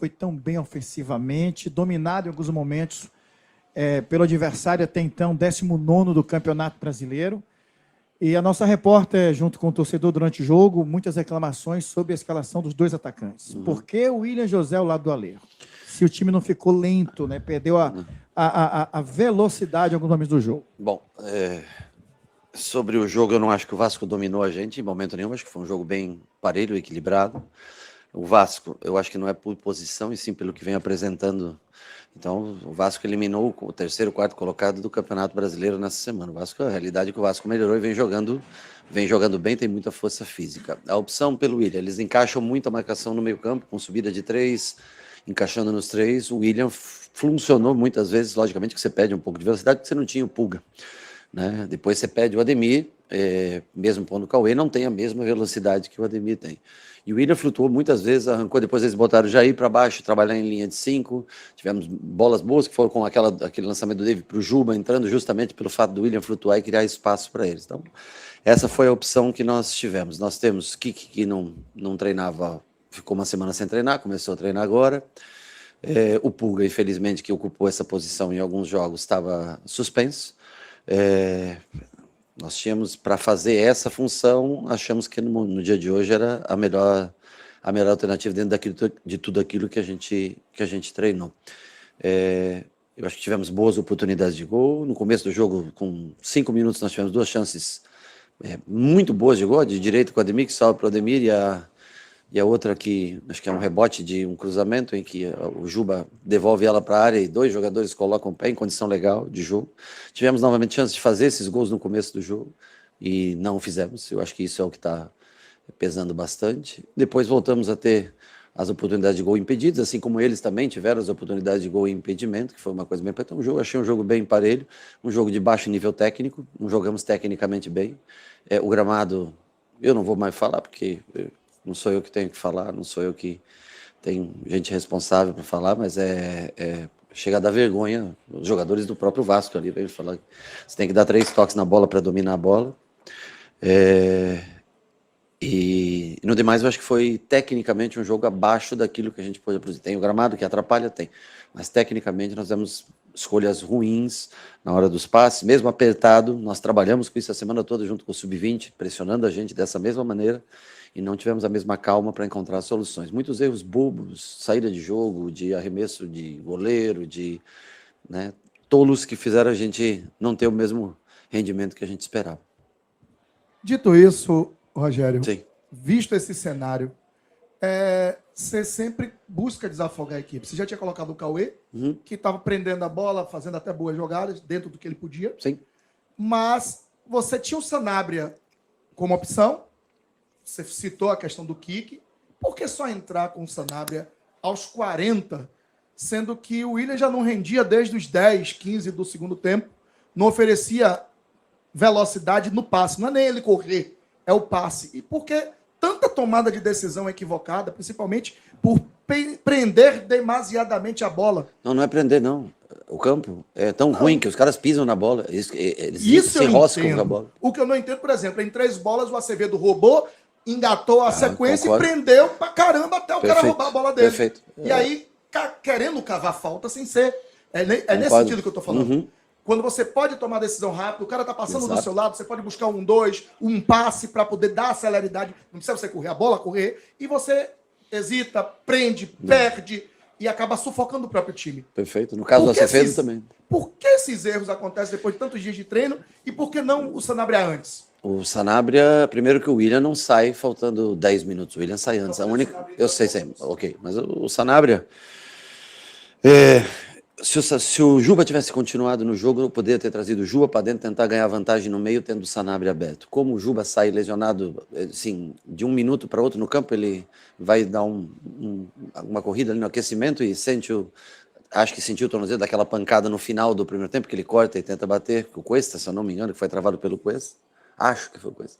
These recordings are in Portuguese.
foi tão bem ofensivamente, dominado em alguns momentos pelo adversário até então, 19º do Campeonato Brasileiro. E a nossa repórter, junto com o torcedor durante o jogo, muitas reclamações sobre a escalação dos dois atacantes. Por que o William José ao lado do Alejo? Se o time não ficou lento, né? Perdeu a velocidade em alguns momentos do jogo. Bom, sobre o jogo, eu não acho que o Vasco dominou a gente em momento nenhum. Acho que foi um jogo bem parelho, equilibrado. O Vasco, eu acho que não é por posição, e sim pelo que vem apresentando. Então, o Vasco eliminou o terceiro, quarto colocado do Campeonato Brasileiro nessa semana. O Vasco, a realidade é que o Vasco melhorou e vem jogando bem, tem muita força física. A opção pelo William, eles encaixam muito a marcação no meio-campo, com subida de 3, encaixando nos 3. O William funcionou muitas vezes, logicamente que você perde um pouco de velocidade, porque você não tinha o Pulga, né? Depois você pede o Ademir, mesmo pondo o Cauê, não tem a mesma velocidade que o Ademir tem. E o William flutuou muitas vezes, arrancou, depois eles botaram o Jair para baixo, trabalhar em linha de 5. Tivemos bolas boas que foram com aquele lançamento do David para o Juba, entrando justamente pelo fato do William flutuar e criar espaço para eles. Então, essa foi a opção que nós tivemos. Nós temos Kiki, que não treinava, ficou uma semana sem treinar, começou a treinar agora. O Pulga, infelizmente, que ocupou essa posição em alguns jogos, estava suspenso. Nós tínhamos, para fazer essa função, achamos que no dia de hoje era a melhor alternativa dentro de tudo aquilo que a gente treinou. Eu acho que tivemos boas oportunidades de gol. No começo do jogo, com 5 minutos, nós tivemos 2 chances muito boas de gol, de direita com o Ademir, que salva para o Ademir, e a outra que acho que é um rebote de um cruzamento em que o Juba devolve ela para a área e 2 jogadores colocam o pé em condição legal de jogo. Tivemos novamente chance de fazer esses gols no começo do jogo e não fizemos. Eu acho que isso é o que está pesando bastante. Depois voltamos a ter as oportunidades de gol impedidas, assim como eles também tiveram as oportunidades de gol e impedimento, que foi uma coisa bem... Então, achei um jogo bem parelho, um jogo de baixo nível técnico, não jogamos tecnicamente bem. O gramado, eu não vou mais falar, porque... não sou eu que tenho que falar, não sou eu que tenho gente responsável para falar, mas chega a dar vergonha. Os jogadores do próprio Vasco ali veio falar que você tem que dar 3 toques na bola para dominar a bola. E no demais eu acho que foi tecnicamente um jogo abaixo daquilo que a gente pôde produzir. Tem o gramado que atrapalha, tem, mas tecnicamente nós temos escolhas ruins na hora dos passes, mesmo apertado. Nós trabalhamos com isso a semana toda junto com o Sub-20, pressionando a gente dessa mesma maneira, e não tivemos a mesma calma para encontrar soluções. Muitos erros bobos, saída de jogo, de arremesso de goleiro, tolos que fizeram a gente não ter o mesmo rendimento que a gente esperava. Dito isso, Rogério, Sim. Visto esse cenário, você sempre busca desafogar a equipe. Você já tinha colocado o Cauê, que estava prendendo a bola, fazendo até boas jogadas, dentro do que ele podia. Sim. Mas você tinha o Sanabria como opção. Você citou a questão do Kiki. Por que só entrar com o Sanabria aos 40, sendo que o William já não rendia desde os 10, 15 do segundo tempo, não oferecia velocidade no passe, não é nem ele correr, é o passe. E por que tanta tomada de decisão equivocada, principalmente por prender demasiadamente a bola? Não é prender, não. O campo é tão ruim que os caras pisam na bola, eles Isso se enroscam com a bola. O que eu não entendo, por exemplo, em 3 bolas o Acevedo roubou, engatou a sequência concordo. e prendeu pra caramba até o cara roubar a bola dele. Perfeito. E aí, querendo cavar falta sem ser. Nesse sentido que eu tô falando. Uhum. Quando você pode tomar decisão rápida, o cara tá passando Exato. do seu lado, você pode buscar 1-2, um passe para poder dar celeridade. Não precisa você correr a bola, correr. E você hesita, prende, perde e acaba sufocando o próprio time. Perfeito. No caso do Acevedo também. Por que esses erros acontecem depois de tantos dias de treino e por que não o Sanabria antes? O Sanabria, primeiro que o William não sai faltando 10 minutos. O William sai antes. Eu sei, ok. Mas o Sanabria... Se o Juba tivesse continuado no jogo, eu poderia ter trazido o Juba para dentro, tentar ganhar vantagem no meio, tendo o Sanabria aberto. Como o Juba sai lesionado, assim, de um minuto para outro no campo, ele vai dar uma corrida ali no aquecimento e acho que sentiu o tornozelo daquela pancada no final do primeiro tempo, que ele corta e tenta bater com o Cuesta, se eu não me engano, que foi travado pelo Cuesta. Acho que foi o Cuesta.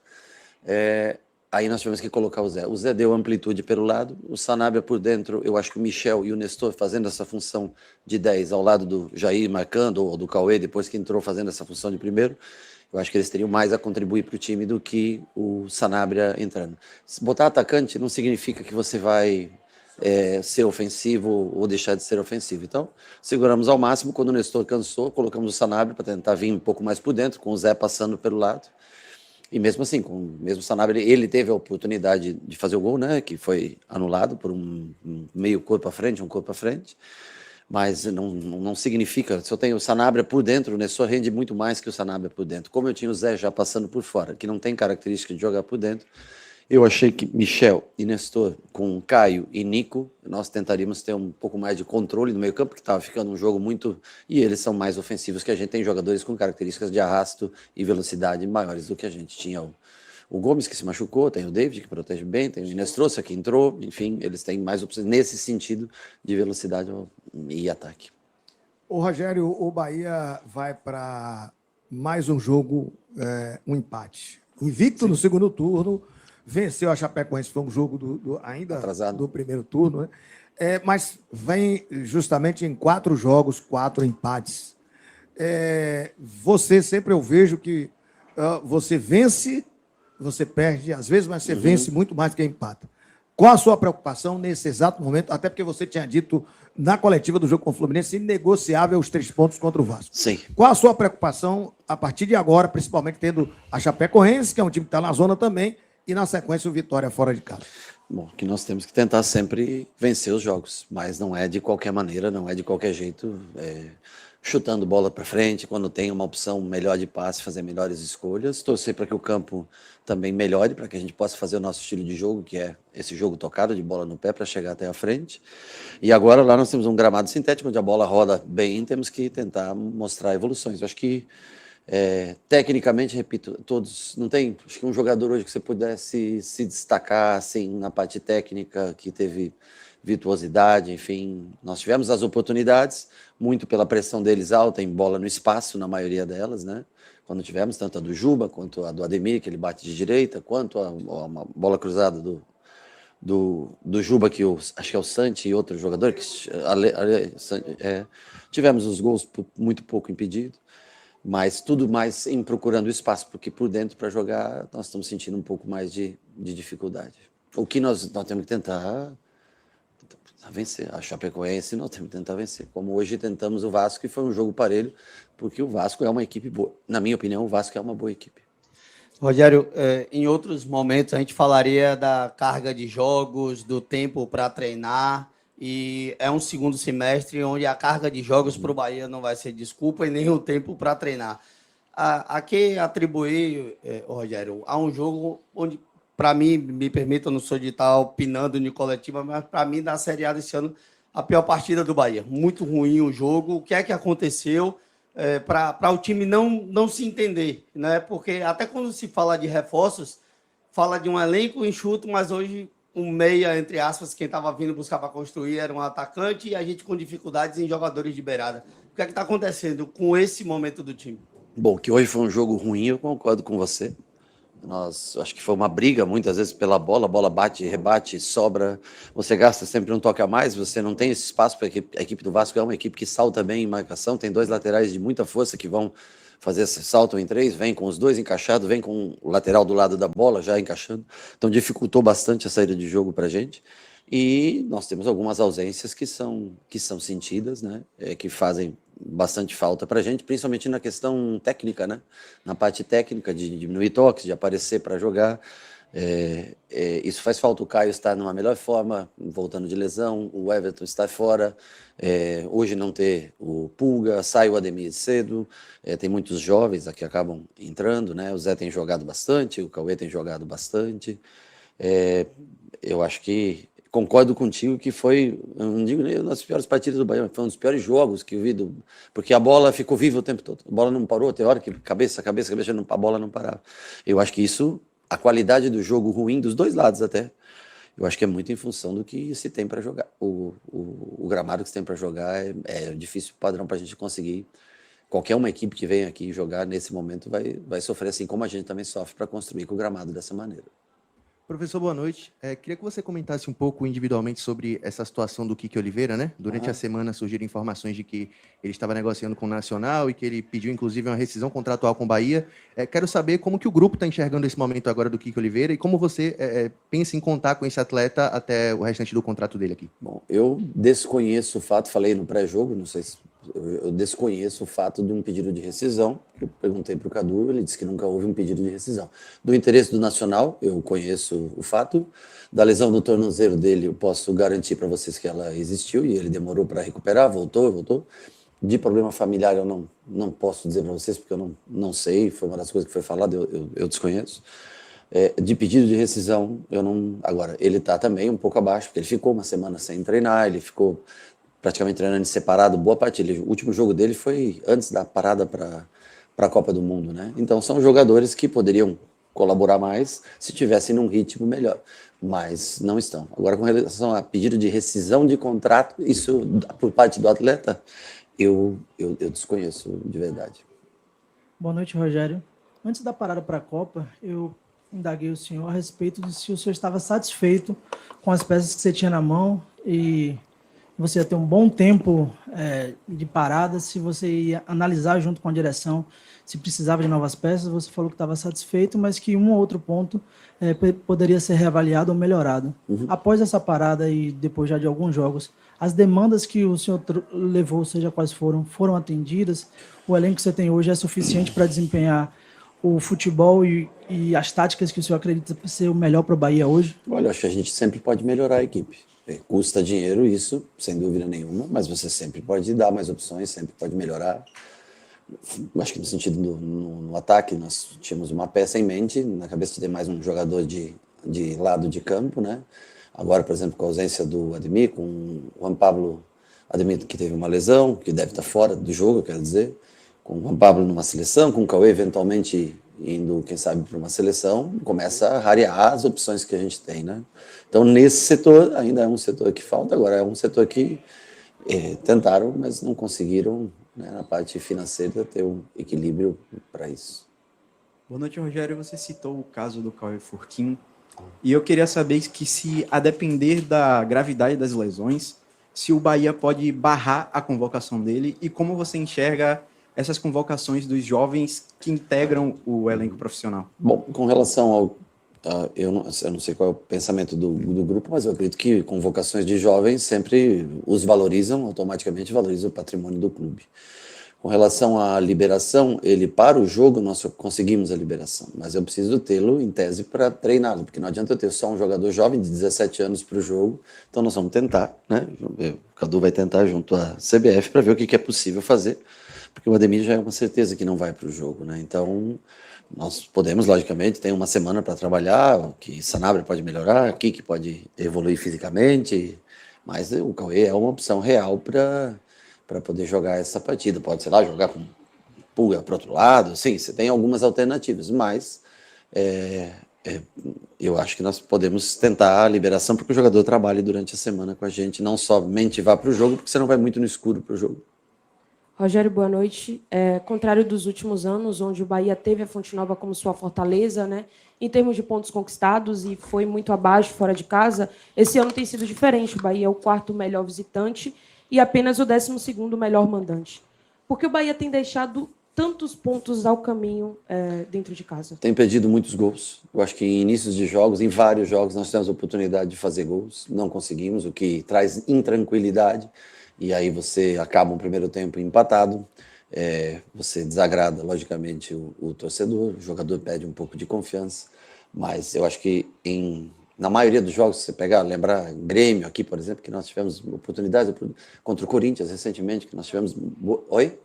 Aí nós tivemos que colocar o Zé. O Zé deu amplitude pelo lado, o Sanabria por dentro. Eu acho que o Michel e o Nestor fazendo essa função de 10 ao lado do Jair marcando, ou do Cauê, depois que entrou fazendo essa função de primeiro. Eu acho que eles teriam mais a contribuir para o time do que o Sanabria entrando. Botar atacante não significa que você vai ser ofensivo ou deixar de ser ofensivo. Então, seguramos ao máximo. Quando o Nestor cansou, colocamos o Sanabria para tentar vir um pouco mais por dentro, com o Zé passando pelo lado. E mesmo assim, mesmo o Sanabria, ele teve a oportunidade de fazer o gol, né, que foi anulado por um meio corpo à frente, um corpo à frente. Mas não significa, se eu tenho o Sanabria por dentro, o Nestor rende muito mais que o Sanabria por dentro. Como eu tinha o Zé já passando por fora, que não tem característica de jogar por dentro, eu achei que Michel e Nestor, com Caio e Nico, nós tentaríamos ter um pouco mais de controle no meio campo, que estava ficando um jogo muito... E eles são mais ofensivos que a gente, tem jogadores com características de arrasto e velocidade maiores do que a gente tinha. O Gomes, que se machucou, tem o David, que protege bem, tem o Inestrosa, que entrou, enfim, eles têm mais opções nesse sentido de velocidade e ataque. O Rogério, o Bahia vai para mais um jogo, um empate. Invicto no segundo turno, venceu a Chapecoense, foi um jogo ainda atrasado do primeiro turno, né? Mas vem justamente em 4 jogos, 4 empates. Você sempre eu vejo que você vence, você perde às vezes, mas você vence muito mais do que empata. Qual a sua preocupação nesse exato momento? Até porque você tinha dito na coletiva do jogo com o Fluminense, inegociável os 3 pontos contra o Vasco. Sim. Qual a sua preocupação a partir de agora, principalmente tendo a Chapecoense, que é um time que está na zona também, e na sequência o Vitória fora de casa? Bom, que nós temos que tentar sempre vencer os jogos, mas não é de qualquer maneira, não é de qualquer jeito, chutando bola para frente, quando tem uma opção melhor de passe, fazer melhores escolhas, torcer para que o campo também melhore, para que a gente possa fazer o nosso estilo de jogo, que é esse jogo tocado de bola no pé para chegar até a frente. E agora lá nós temos um gramado sintético, onde a bola roda bem, temos que tentar mostrar evoluções. Eu acho que tecnicamente, repito, todos, não tem, acho que um jogador hoje que você pudesse se destacar assim, na parte técnica, que teve virtuosidade, enfim, nós tivemos as oportunidades, muito pela pressão deles alta, em bola no espaço, na maioria delas, né? Quando tivemos, tanto a do Juba, quanto a do Ademir, que ele bate de direita, quanto a uma bola cruzada do Juba, que acho que é o Santi e outro jogador, que tivemos os gols muito pouco impedidos, mas tudo mais em procurando espaço, porque por dentro, para jogar, nós estamos sentindo um pouco mais de dificuldade. O que nós temos que tentar vencer. A Chapecoense nós temos que tentar vencer. Como hoje tentamos o Vasco, e foi um jogo parelho, porque o Vasco é uma equipe boa. Na minha opinião, o Vasco é uma boa equipe. Rogério, em outros momentos a gente falaria da carga de jogos, do tempo para treinar, e é um segundo semestre onde a carga de jogos para o Bahia não vai ser desculpa e nem o tempo para treinar. A que atribuir, Rogério, a um jogo onde, para mim, me permita, eu não sou de estar opinando de coletiva, mas para mim, na Série A desse ano, a pior partida do Bahia. Muito ruim o jogo. O que é que aconteceu para o time não se entender? Né? Porque até quando se fala de reforços, fala de um elenco enxuto, mas hoje um meia, entre aspas, quem estava vindo buscar para construir era um atacante, e a gente com dificuldades em jogadores de beirada. O que é que está acontecendo com esse momento do time? Bom, que hoje foi um jogo ruim, eu concordo com você. Acho que foi uma briga, muitas vezes, pela bola. A bola bate, rebate, sobra. Você gasta sempre um toque a mais, você não tem esse espaço para a equipe do Vasco. É uma equipe que salta bem em marcação, tem 2 laterais de muita força que vão fazer esse salto em 3, vem com os 2 encaixados, vem com o lateral do lado da bola já encaixando. Então dificultou bastante a saída de jogo para a gente. E nós temos algumas ausências que são sentidas, né? Que fazem bastante falta para a gente, principalmente na questão técnica, né? Na parte técnica de diminuir toques, de aparecer para jogar. Isso faz falta. O Caio está numa melhor forma, voltando de lesão, o Everton está fora, hoje não ter o Pulga, sai o Ademir cedo, tem muitos jovens aqui que acabam entrando, né? O Zé tem jogado bastante, o Cauê tem jogado bastante. Eu acho que concordo contigo que foi, eu não digo nem uma das piores partidas do Bahia, foi um dos piores jogos que eu vi, porque a bola ficou viva o tempo todo. A bola não parou, tem hora que cabeça, a bola não parava. Eu acho que isso, a qualidade do jogo ruim, dos 2 lados até, eu acho que é muito em função do que se tem para jogar. O gramado que se tem para jogar é difícil padrão para a gente conseguir. Qualquer uma equipe que vem aqui jogar nesse momento vai sofrer, assim como a gente também sofre para construir com o gramado dessa maneira. Professor, boa noite. Queria que você comentasse um pouco individualmente sobre essa situação do Kiki Oliveira, né? Durante a semana surgiram informações de que ele estava negociando com o Nacional e que ele pediu, inclusive, uma rescisão contratual com o Bahia. Quero saber como que o grupo está enxergando esse momento agora do Kiki Oliveira e como você pensa em contar com esse atleta até o restante do contrato dele aqui. Bom, eu desconheço o fato, falei no pré-jogo, não sei se eu desconheço o fato de um pedido de rescisão. Eu perguntei para o Cadu, ele disse que nunca houve um pedido de rescisão. Do interesse do Nacional, eu conheço o fato. Da lesão no tornozelo dele, eu posso garantir para vocês que ela existiu e ele demorou para recuperar, voltou. De problema familiar, eu não posso dizer para vocês, porque eu não sei, foi uma das coisas que foi falada, eu desconheço. De pedido de rescisão, eu não. Agora, ele está também um pouco abaixo, porque ele ficou uma semana sem treinar, ele ficou praticamente treinando separado, boa parte. O último jogo dele foi antes da parada para a Copa do Mundo, né? Então, são jogadores que poderiam colaborar mais se tivessem num ritmo melhor, mas não estão. Agora, com relação a pedido de rescisão de contrato, isso, por parte do atleta, eu desconheço de verdade. Boa noite, Rogério. Antes da parada para a Copa, eu indaguei o senhor a respeito de se o senhor estava satisfeito com as peças que você tinha na mão e você ia ter um bom tempo de parada, se você ia analisar junto com a direção se precisava de novas peças. Você falou que estava satisfeito, mas que um ou outro ponto poderia ser reavaliado ou melhorado. Após essa parada e depois já de alguns jogos, as demandas que o senhor levou, seja quais foram atendidas? O elenco que você tem hoje é suficiente para desempenhar o futebol e as táticas que o senhor acredita ser o melhor para o Bahia hoje? Olha, acho que a gente sempre pode melhorar a equipe. Custa dinheiro isso, sem dúvida nenhuma, mas você sempre pode dar mais opções, sempre pode melhorar. Acho que no sentido no ataque, nós tínhamos uma peça em mente, na cabeça de ter mais um jogador de lado de campo, né? Agora, por exemplo, com a ausência do Ademir, com o Juan Pablo Ademir, que teve uma lesão, que deve estar fora do jogo, quero dizer, com o Juan Pablo numa seleção, com o Cauê eventualmente indo, quem sabe, para uma seleção, começa a rarear as opções que a gente tem, né? Então, nesse setor, ainda é um setor que falta, agora é um setor que tentaram, mas não conseguiram, né, na parte financeira, ter um equilíbrio para isso. Boa noite, Rogério. Você citou o caso do Cauê Furquim, e eu queria saber que se, a depender da gravidade das lesões, se o Bahia pode barrar a convocação dele e como você enxerga essas convocações dos jovens que integram o elenco profissional. Bom, com relação ao... eu não sei qual é o pensamento do grupo, mas eu acredito que convocações de jovens sempre os valorizam, automaticamente valorizam o patrimônio do clube. Com relação à liberação, ele para o jogo, nós conseguimos a liberação, mas eu preciso tê-lo em tese para treiná-lo, porque não adianta eu ter só um jogador jovem de 17 anos para o jogo, então nós vamos tentar, né? O Cadu vai tentar junto à CBF para ver o que é possível fazer, porque o Ademir já é uma certeza que não vai para o jogo, né? Então, nós podemos, logicamente, tem uma semana para trabalhar, que Sanabria pode melhorar, que pode evoluir fisicamente, mas o Cauê é uma opção real para poder jogar essa partida. Pode, sei lá, jogar com Pulga para o outro lado, sim, você tem algumas alternativas, mas eu acho que nós podemos tentar a liberação para que o jogador trabalhe durante a semana com a gente, não somente vá para o jogo, porque você não vai muito no escuro para o jogo. Rogério, boa noite. Contrário dos últimos anos, onde o Bahia teve a Fonte Nova como sua fortaleza, né, em termos de pontos conquistados, e foi muito abaixo fora de casa, esse ano tem sido diferente. O Bahia é o 4º melhor visitante e apenas o 12º melhor mandante. Por que o Bahia tem deixado tantos pontos ao caminho dentro de casa? Tem perdido muitos gols. Eu acho que em inícios de jogos, em vários jogos, nós temos a oportunidade de fazer gols. Não conseguimos, o que traz intranquilidade. E aí você acaba um primeiro tempo empatado, você desagrada, logicamente, o torcedor, o jogador perde um pouco de confiança, mas eu acho que na maioria dos jogos, se você pegar, lembrar Grêmio aqui, por exemplo, que nós tivemos oportunidades contra o Corinthians recentemente, que nós tivemos... Oi?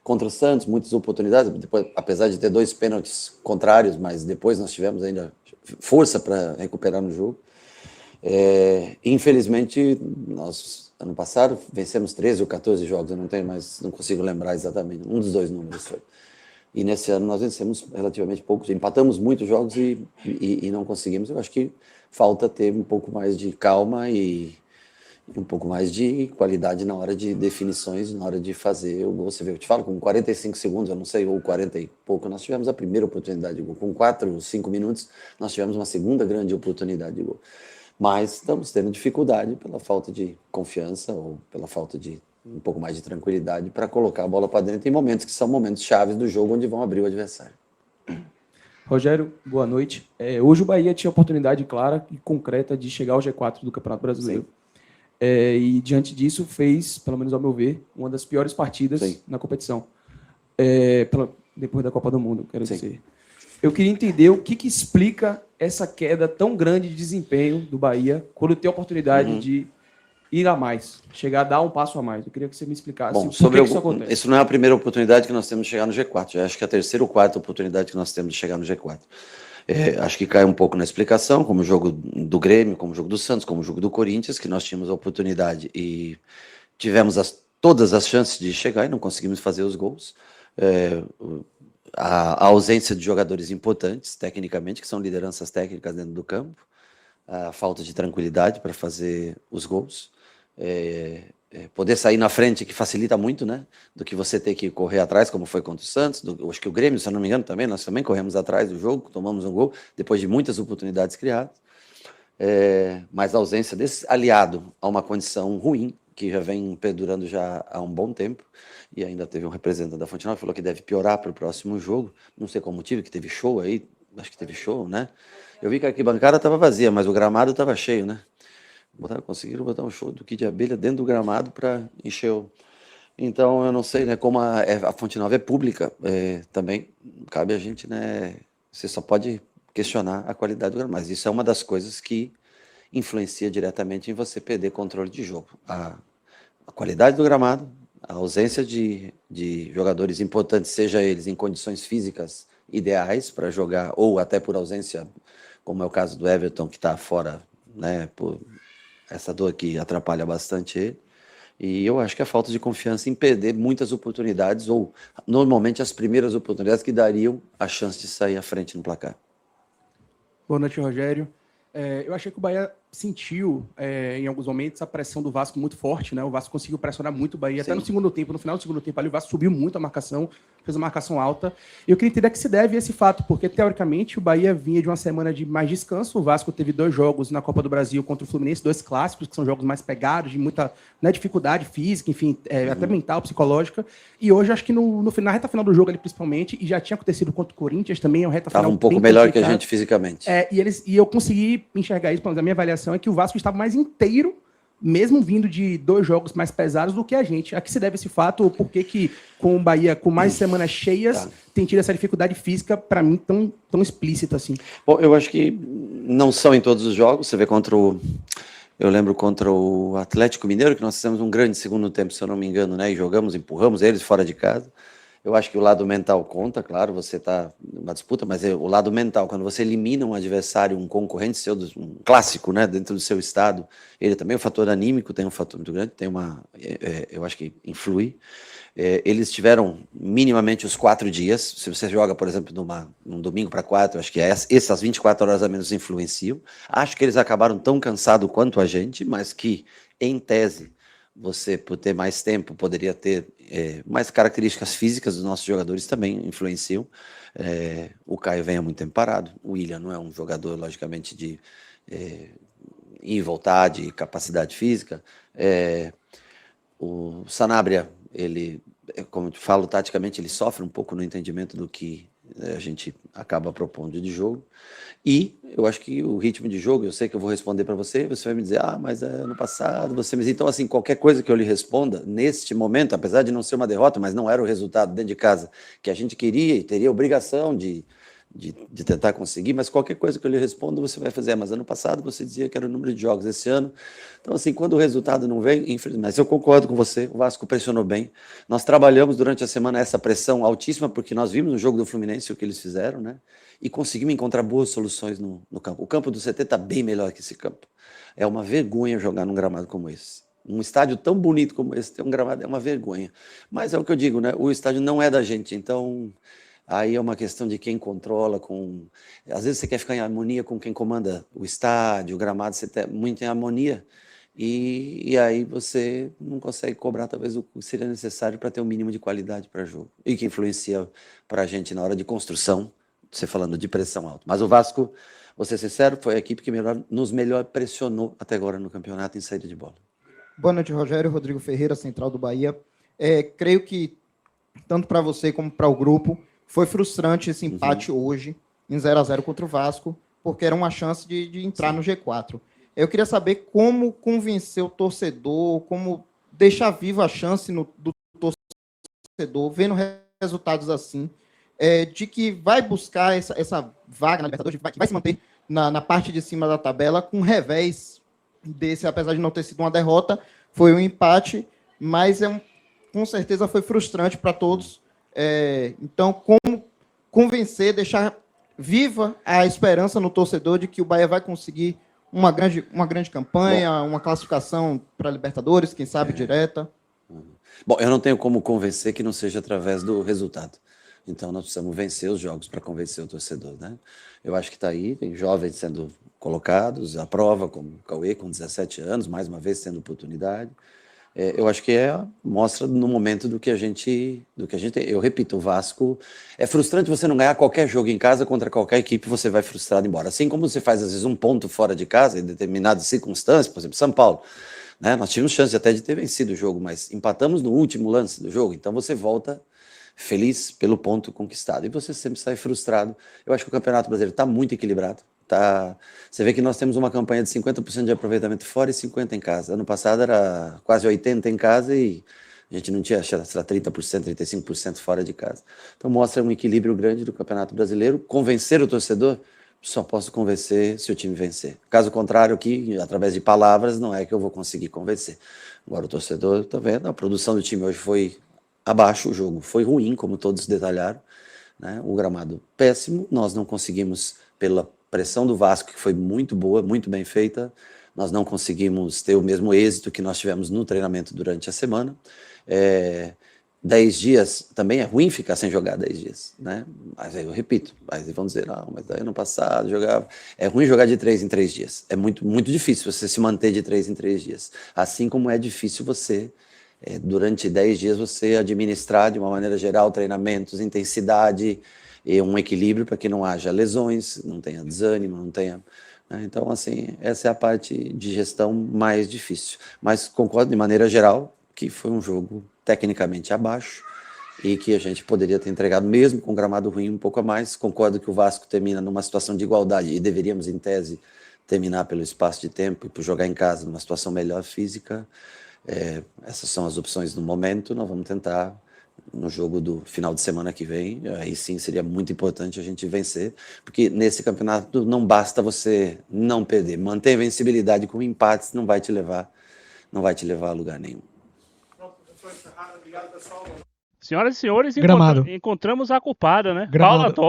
Contra o Santos, muitas oportunidades, depois, apesar de ter 2 pênaltis contrários, mas depois nós tivemos ainda força para recuperar no jogo. Infelizmente, nós... Ano passado, vencemos 13 ou 14 jogos, eu não consigo lembrar exatamente, um dos 2 números foi. E nesse ano nós vencemos relativamente poucos, empatamos muitos jogos e não conseguimos. Eu acho que falta ter um pouco mais de calma e e um pouco mais de qualidade na hora de definições, na hora de fazer o gol. Você vê, eu te falo, com 45 segundos, eu não sei, ou 40 e pouco, nós tivemos a primeira oportunidade de gol. Com 4, 5 minutos, nós tivemos uma segunda grande oportunidade de gol. Mas estamos tendo dificuldade pela falta de confiança ou pela falta de um pouco mais de tranquilidade para colocar a bola para dentro em momentos que são momentos chaves do jogo onde vão abrir o adversário. Rogério, boa noite. Hoje o Bahia tinha oportunidade clara e concreta de chegar ao G4 do Campeonato Brasileiro. E diante disso fez, pelo menos ao meu ver, uma das piores partidas na competição. Depois da Copa do Mundo, quero dizer. Eu queria entender o que explica essa queda tão grande de desempenho do Bahia quando tem a oportunidade de ir a mais, chegar a dar um passo a mais. Eu queria que você me explicasse por que isso acontece. Isso não é a primeira oportunidade que nós temos de chegar no G4. Eu acho que é a terceira ou quarta oportunidade que nós temos de chegar no G4. Acho que cai um pouco na explicação, como o jogo do Grêmio, como o jogo do Santos, como o jogo do Corinthians, que nós tínhamos a oportunidade e tivemos todas as chances de chegar e não conseguimos fazer os gols. A ausência de jogadores importantes, tecnicamente, que são lideranças técnicas dentro do campo, a falta de tranquilidade para fazer os gols, poder sair na frente, que facilita muito, né, do que você ter que correr atrás, como foi contra o Santos, acho que o Grêmio, se eu não me engano, também, nós também corremos atrás do jogo, tomamos um gol, depois de muitas oportunidades criadas, mas a ausência desse aliado a uma condição ruim, que já vem perdurando já há um bom tempo, e ainda teve um representante da Fonte Nova que falou que deve piorar para o próximo jogo, não sei qual motivo, que teve show aí, acho que teve show, né? Eu vi que a arquibancada estava vazia, mas o gramado estava cheio, né? Conseguiram botar um show do Kid de Abelha dentro do gramado para encher o... Então, eu não sei, né? Como a Fonte Nova é pública, também cabe a gente, né? Você só pode questionar a qualidade do gramado, mas isso é uma das coisas que influencia diretamente em você perder controle de jogo. A qualidade do gramado, a ausência de jogadores importantes, seja eles em condições físicas ideais para jogar, ou até por ausência, como é o caso do Everton, que está fora, né, por essa dor que atrapalha bastante ele. E eu acho que a falta de confiança em perder muitas oportunidades, ou normalmente as primeiras oportunidades que dariam a chance de sair à frente no placar. Boa noite, Rogério. Eu achei que o Bahia sentiu, em alguns momentos, a pressão do Vasco muito forte, né? O Vasco conseguiu pressionar muito o Bahia. Até no segundo tempo, no final do segundo tempo, ali, o Vasco subiu muito a marcação, fez uma marcação alta. E eu queria entender a que se deve esse fato, porque, teoricamente, o Bahia vinha de uma semana de mais descanso. O Vasco teve 2 jogos na Copa do Brasil contra o Fluminense, 2 clássicos, que são jogos mais pegados, de muita, né, dificuldade física, enfim, até mental, psicológica. E hoje, acho que na reta final do jogo, ali, principalmente, e já tinha acontecido contra o Corinthians também, uma reta final estava um pouco melhor que a gente fisicamente. E eu consegui enxergar isso, pelo menos a minha avaliação é que o Vasco estava mais inteiro, mesmo vindo de 2 jogos mais pesados do que a gente. A que se deve esse fato? Ou por que com o Bahia, com mais semanas cheias, tem tido essa dificuldade física, para mim, tão explícita assim? Bom, eu acho que não são em todos os jogos. Você vê eu lembro contra o Atlético Mineiro, que nós fizemos um grande segundo tempo, se eu não me engano, né? E empurramos eles fora de casa. Eu acho que o lado mental conta, claro, você está numa disputa, mas o lado mental, quando você elimina um adversário, um concorrente seu, um clássico, né, dentro do seu estado, ele também, o fator anímico tem um fator muito grande, eu acho que influi. Eles tiveram minimamente os 4 dias, se você joga, por exemplo, num domingo para 4, acho que essas 24 horas a menos influenciam. Acho que eles acabaram tão cansados quanto a gente, mas que, em tese, você, por ter mais tempo, poderia ter mais características físicas dos nossos jogadores também influenciam. O Caio vem há muito tempo parado, o William não é um jogador, logicamente, de ir e voltar, de capacidade física. O Sanabria, ele, como eu te falo, taticamente, ele sofre um pouco no entendimento do que a gente acaba propondo de jogo. E eu acho que o ritmo de jogo, eu sei que eu vou responder para você vai me dizer, mas ano passado você me... Então, assim, qualquer coisa que eu lhe responda, neste momento, apesar de não ser uma derrota, mas não era o resultado dentro de casa que a gente queria e teria obrigação de tentar conseguir, mas qualquer coisa que eu lhe respondo, você vai fazer. Mas ano passado você dizia que era o número de jogos, esse ano. Então, assim, quando o resultado não vem, infelizmente, mas eu concordo com você, o Vasco pressionou bem. Nós trabalhamos durante a semana essa pressão altíssima, porque nós vimos no jogo do Fluminense o que eles fizeram, né? E conseguimos encontrar boas soluções no campo. O campo do CT está bem melhor que esse campo. É uma vergonha jogar num gramado como esse. Um estádio tão bonito como esse, ter um gramado é uma vergonha. Mas é o que eu digo, né? O estádio não é da gente, então... Aí é uma questão de quem controla, às vezes você quer ficar em harmonia com quem comanda o estádio, o gramado, você está muito em harmonia, e aí você não consegue cobrar talvez o que seria necessário para ter um mínimo de qualidade para jogo, e que influencia para a gente na hora de construção, você falando de pressão alta. Mas o Vasco, vou ser sincero, foi a equipe que nos melhor pressionou até agora no campeonato em saída de bola. Boa noite, Rogério. Rodrigo Ferreira, Central do Bahia. Creio que, tanto para você como para o grupo, foi frustrante esse empate hoje, em 0-0 contra o Vasco, porque era uma chance de entrar no G4. Eu queria saber como convencer o torcedor, como deixar viva a chance do torcedor, vendo resultados assim, de que vai buscar essa vaga na Libertadores, vai se manter na parte de cima da tabela, com revés desse, apesar de não ter sido uma derrota, foi um empate, mas com certeza foi frustrante para todos. Então, como convencer, deixar viva a esperança no torcedor de que o Bahia vai conseguir uma grande campanha, uma classificação para a Libertadores, quem sabe direta? Bom, eu não tenho como convencer que não seja através do resultado. Então, nós precisamos vencer os jogos para convencer o torcedor, né? Eu acho que está aí, tem jovens sendo colocados à prova, como o Cauê, com 17 anos, mais uma vez tendo oportunidade. Eu acho que mostra no momento do que a gente tem. Eu repito, o Vasco, é frustrante você não ganhar qualquer jogo em casa contra qualquer equipe, você vai frustrado embora. Assim como você faz, às vezes, um ponto fora de casa, em determinadas circunstâncias, por exemplo, São Paulo, né? Nós tínhamos chance até de ter vencido o jogo, mas empatamos no último lance do jogo, então você volta feliz pelo ponto conquistado, e você sempre sai frustrado. Eu acho que o Campeonato Brasileiro está muito equilibrado. Você vê que nós temos uma campanha de 50% de aproveitamento fora e 50% em casa. Ano passado era quase 80% em casa e a gente não tinha, sei lá, 30%, 35% fora de casa. Então mostra um equilíbrio grande do Campeonato Brasileiro. Convencer o torcedor, só posso convencer se o time vencer. Caso contrário, aqui, através de palavras, não é que eu vou conseguir convencer. Agora o torcedor, está vendo, a produção do time hoje foi abaixo, o jogo foi ruim, como todos detalharam, né? O gramado péssimo, nós não conseguimos, pela pressão do Vasco, que foi muito boa, muito bem feita, nós não conseguimos ter o mesmo êxito que nós tivemos no treinamento durante a semana. 10 dias, também é ruim ficar sem jogar 10 dias, né? Mas aí eu repito, mas vão dizer, não, mas daí ano passado jogava... É ruim jogar de 3 em 3 dias, é muito, muito difícil você se manter de 3 em 3 dias, assim como é difícil você, durante 10 dias, você administrar de uma maneira geral treinamentos, intensidade, e um equilíbrio para que não haja lesões, não tenha desânimo, não tenha... Né? Então, assim, essa é a parte de gestão mais difícil. Mas concordo, de maneira geral, que foi um jogo tecnicamente abaixo e que a gente poderia ter entregado, mesmo com gramado ruim, um pouco a mais. Concordo que o Vasco termina numa situação de igualdade e deveríamos, em tese, terminar pelo espaço de tempo e por jogar em casa numa situação melhor física. Essas são as opções no momento. Nós vamos tentar no jogo do final de semana que vem, aí sim seria muito importante a gente vencer, porque nesse campeonato não basta você não perder, manter a vencibilidade com empates não vai te levar a lugar nenhum. Senhoras e senhores, Gramado. encontramos a culpada, né? Gramado. Paula Toffoli.